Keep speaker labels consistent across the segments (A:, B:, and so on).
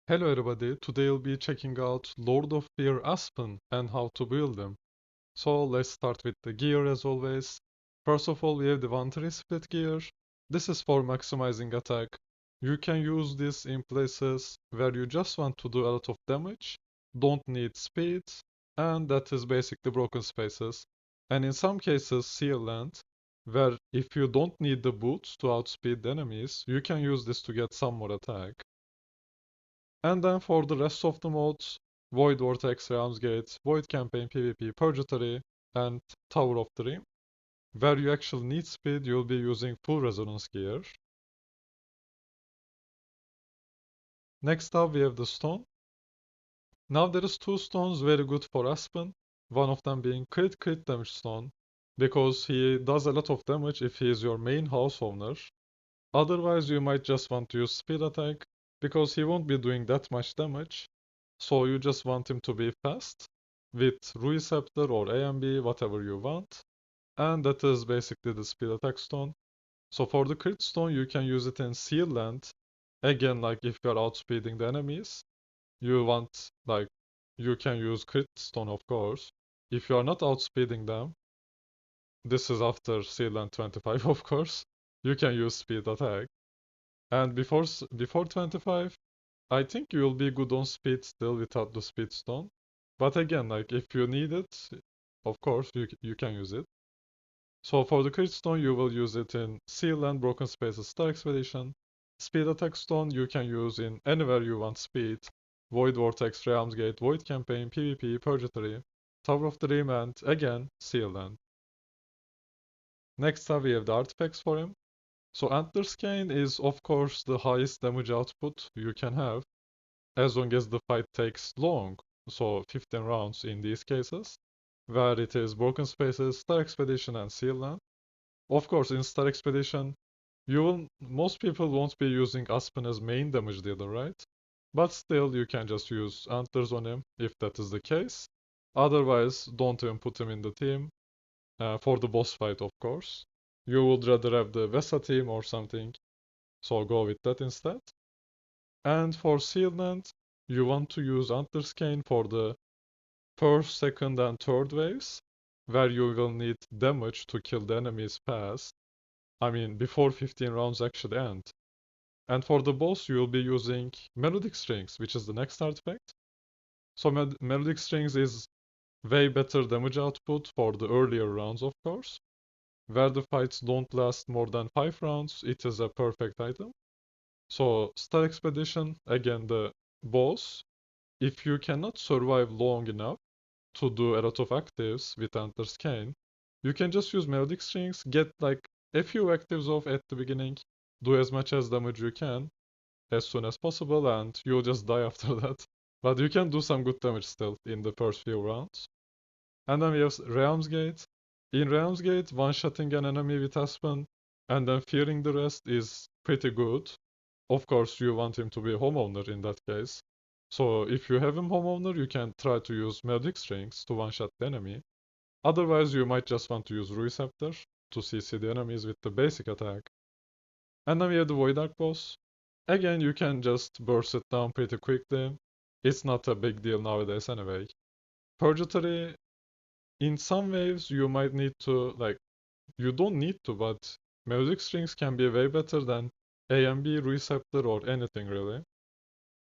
A: Hello everybody, today we'll be checking out Lord of Fear Aspen and how to build them. So let's start with the gear as always. First of all we have the voluntary split gear. This is for maximizing attack. You can use this in places where you just want to do a lot of damage, don't need speed, and that is basically broken spaces. And in some cases Seal Land, where if you don't need the boots to outspeed enemies, you can use this to get some more attack. And then for the rest of the modes, Void Vortex, Realms Gate, Void Campaign, PvP, Purgatory, and Tower of Dream. Where you actually need speed, you'll be using full resonance gear. Next up, we have the stone. Now there is two stones very good for Aspen. One of them being crit damage stone, because he does a lot of damage if he is your main house owner. Otherwise, you might just want to use speed attack, because he won't be doing that much damage. So you just want him to be fast with Scepter or AMB, whatever you want. And that is basically the speed attack stone. So for the crit stone, you can use it in Seal Land. Again, like if you're outspeeding the enemies, you want, like, you can use crit stone, of course. If you are not outspeeding them, this is after Seal Land 25, of course, you can use speed attack. And before 25, I think you'll be good on speed still without the speed stone. But again, like if you need it, of course you can use it. So for the crit stone, you will use it in Seal and Broken Spaces Star Expedition. Speed attack stone you can use in anywhere you want speed. Void Vortex, Realms Gate, Void Campaign, PvP, Purgatory, Tower of Dream, and again Seal Land. Next up we have the artifacts for him. So Antler's Cane is of course the highest damage output you can have, as long as the fight takes long, so 15 rounds in these cases, where it is Broken Spaces, Star Expedition, and Seal Land. Of course, in Star Expedition, most people won't be using Aspen as main damage dealer, right? But still, you can just use Antlers on him if that is the case. Otherwise, don't even put him in the team, for the boss fight, of course. You would rather have the Vesa team or something, so go with that instead. And for Seal Land, you want to use Antler's Cane for the first, second, and third waves, where you will need damage to kill the enemies fast. I mean, before 15 rounds actually end. And for the boss, you will be using Melodic Strings, which is the next artifact. So Melodic Strings is way better damage output for the earlier rounds, of course. Where the fights don't last more than 5 rounds, it is a perfect item. So Star Expedition, again the boss, if you cannot survive long enough to do a lot of actives with Antler's Cane, you can just use Melodic Strings, get like a few actives off at the beginning, do as much as damage you can as soon as possible, and you'll just die after that. But you can do some good damage still in the first few rounds. And then we have Realms Gate. In Realms Gate, one-shotting an enemy with Aspen and then fearing the rest is pretty good. Of course, you want him to be a homeowner in that case. So if you have him homeowner, you can try to use Melodic Strings to one-shot the enemy. Otherwise, you might just want to use Scepter to CC the enemies with the basic attack. And then we have the Void Arc boss. Again, you can just burst it down pretty quickly. It's not a big deal nowadays anyway. Purgatory, in some waves, you might need to, like, you don't need to, but Melodic Strings can be way better than AMB, Receptor, or anything really.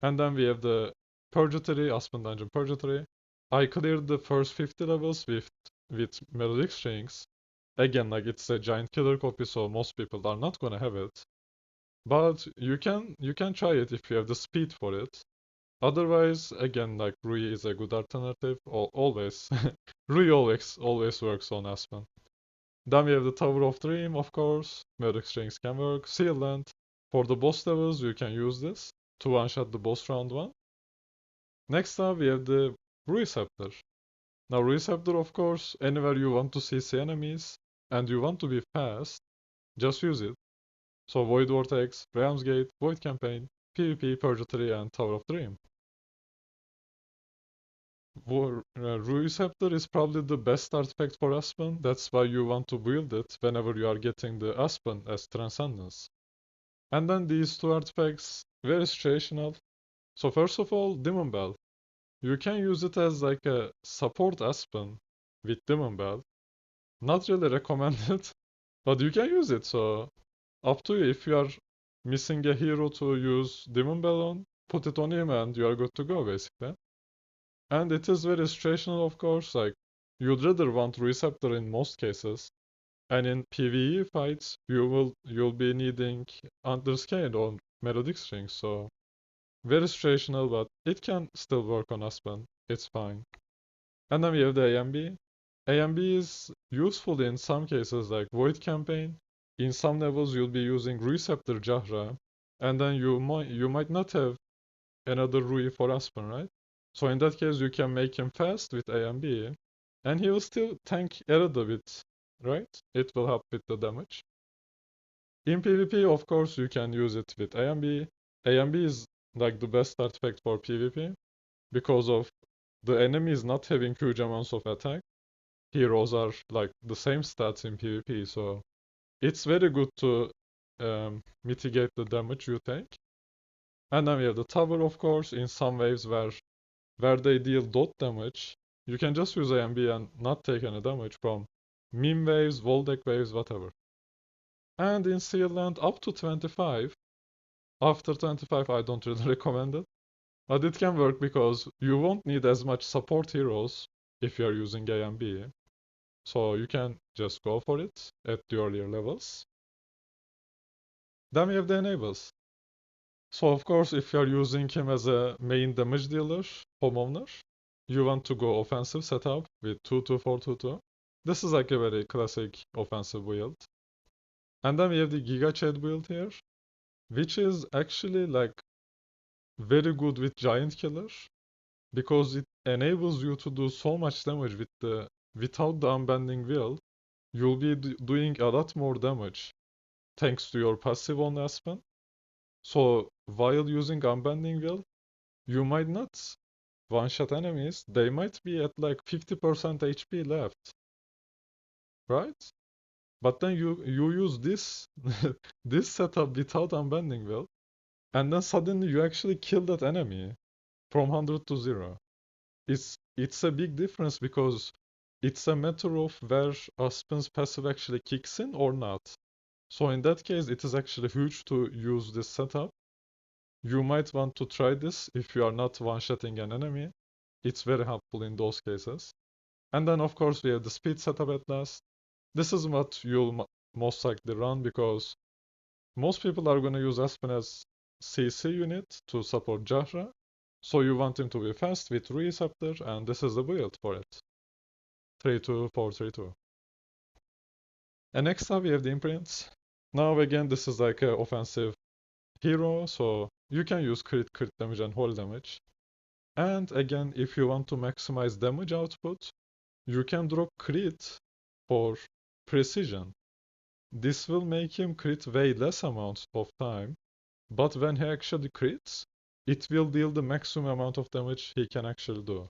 A: And then we have the Purgatory, Aspen Dungeon Purgatory. I cleared the first 50 levels with Melodic Strings. Again, like it's a giant killer copy, so most people are not gonna have it. But you can try it if you have the speed for it. Otherwise, again, like Rui is a good alternative. Always, Rui always works on Aspen. Then we have the Tower of Dream, of course. Melodic Strings can work. Seal Land. For the boss levels, you can use this to one-shot the boss round 1. Next up, we have the Scepter. Now, Scepter, of course, anywhere you want to CC enemies and you want to be fast, just use it. So Void Vortex, Realms Gate, Void Campaign, PvP, Purgatory, and Tower of Dream. Scepter is probably the best artifact for Aspen. That's why you want to build it whenever you are getting the Aspen as Transcendence. And then these two artifacts, very situational. So first of all, Demon Bell. You can use it as like a support Aspen with Demon Bell. Not really recommended, but you can use it. So up to you. If you are missing a hero to use Demon Bell on, put it on him and you are good to go basically. And it is very situational, of course. Like you'd rather want Receptor in most cases. And in PvE fights, you'll be needing Underscale or Melodic Strings. So very situational, but it can still work on Aspen. It's fine. And then we have the AMB. AMB is useful in some cases like Void Campaign. In some levels you'll be using Receptor Jahra, and then you might not have another Rui for Aspen, right? So in that case you can make him fast with AMB, and he will still tank Erod a bit, right? It will help with the damage. In PvP, of course, you can use it with AMB. AMB is like the best artifact for PvP because of the enemies not having huge amounts of attack. Heroes are like the same stats in PvP, so it's very good to mitigate the damage you take. And then we have the tower, of course, in some waves where they deal dot damage. You can just use AMB and not take any damage from meme waves, wall deck waves, whatever. And in Sealand up to 25. After 25, I don't really recommend it. But it can work because you won't need as much support heroes if you're using AMB. So you can just go for it at the earlier levels. Then we have the enables. So of course, if you're using him as a main damage dealer, homeowner, you want to go offensive setup with 2-2-4-2-2. This is like a very classic offensive build. And then we have the Giga Chad build here, which is actually like very good with Giant Killer because it enables you to do so much damage without the unbending will. You'll be doing a lot more damage thanks to your passive on Aspen. So while using unbending will, you might not one-shot enemies. They might be at like 50% HP left, right? But then you use this this setup without unbending will, and then suddenly you actually kill that enemy from 100 to 0. It's a big difference because it's a matter of where Aspen's passive actually kicks in or not. So in that case, it is actually huge to use this setup. You might want to try this if you are not one-shotting an enemy. It's very helpful in those cases. And then of course we have the speed setup at last. This is what you'll most likely run because most people are going to use Aspen as CC unit to support Jahra. So you want him to be fast with Receptor, and this is the build for it. 3-2-4-3-2. And next up we have the imprints. Now again, this is like an offensive hero, so you can use crit damage and holy damage. And again, if you want to maximize damage output, you can drop crit for precision. This will make him crit way less amounts of time, but when he actually crits, it will deal the maximum amount of damage he can actually do.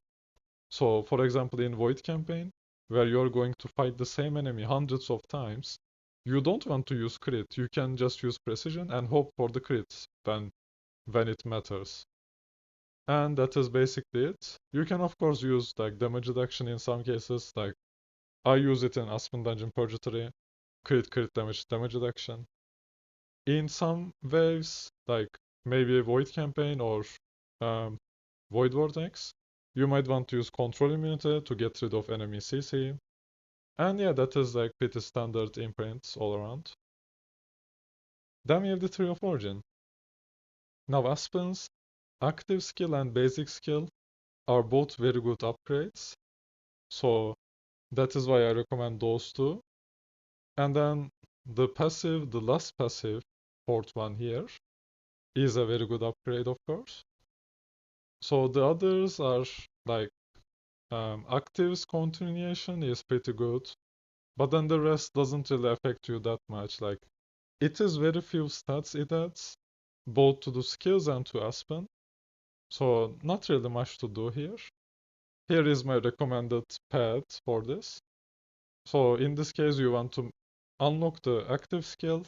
A: So, for example, in Void Campaign, where you're going to fight the same enemy hundreds of times, you don't want to use crit. You can just use precision and hope for the crits when it matters. And that is basically it. You can of course use like damage reduction in some cases, like I use it in Aspen Dungeon Purgatory, crit damage reduction. In some waves, like maybe a Void Campaign or um, Void Vortex, you might want to use Control Immunity to get rid of enemy CC. And yeah, that is like pretty standard imprints all around. Then we have the Tree of Origin. Now Aspen's active skill and basic skill are both very good upgrades. So that is why I recommend those two. And then the last passive, fourth one here, is a very good upgrade, of course. So the others are like Active's continuation is pretty good, but then the rest doesn't really affect you that much. Like it is very few stats it adds, both to the skills and to Aspen. So not really much to do here. Here is my recommended path for this. So in this case, you want to unlock the active skill.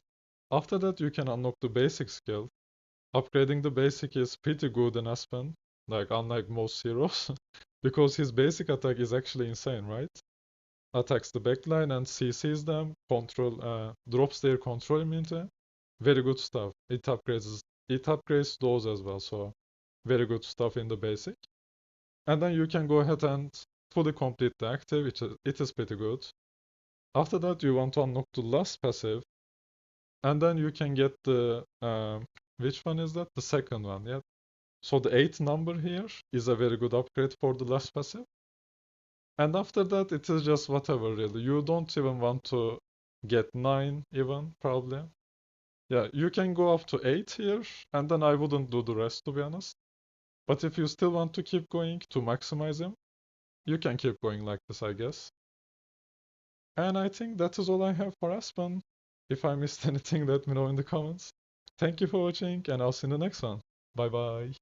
A: After that, you can unlock the basic skill. Upgrading the basic is pretty good in Aspen, like unlike most heroes, because his basic attack is actually insane, right? Attacks the backline and CCs them, drops their control immunity. Very good stuff. It upgrades those as well, so very good stuff in the basic. And then you can go ahead and fully complete the active, it is pretty good. After that, you want to unlock the last passive, and then you can get the which one is that? The second one, yeah. So the 8 number here is a very good upgrade for the last passive. And after that, it is just whatever really. You don't even want to get 9 even, probably. Yeah, you can go up to 8 here, and then I wouldn't do the rest to be honest. But if you still want to keep going to maximize him, you can keep going like this, I guess. And I think that is all I have for Aspen. If I missed anything, let me know in the comments. Thank you for watching, and I'll see you in the next one. Bye bye.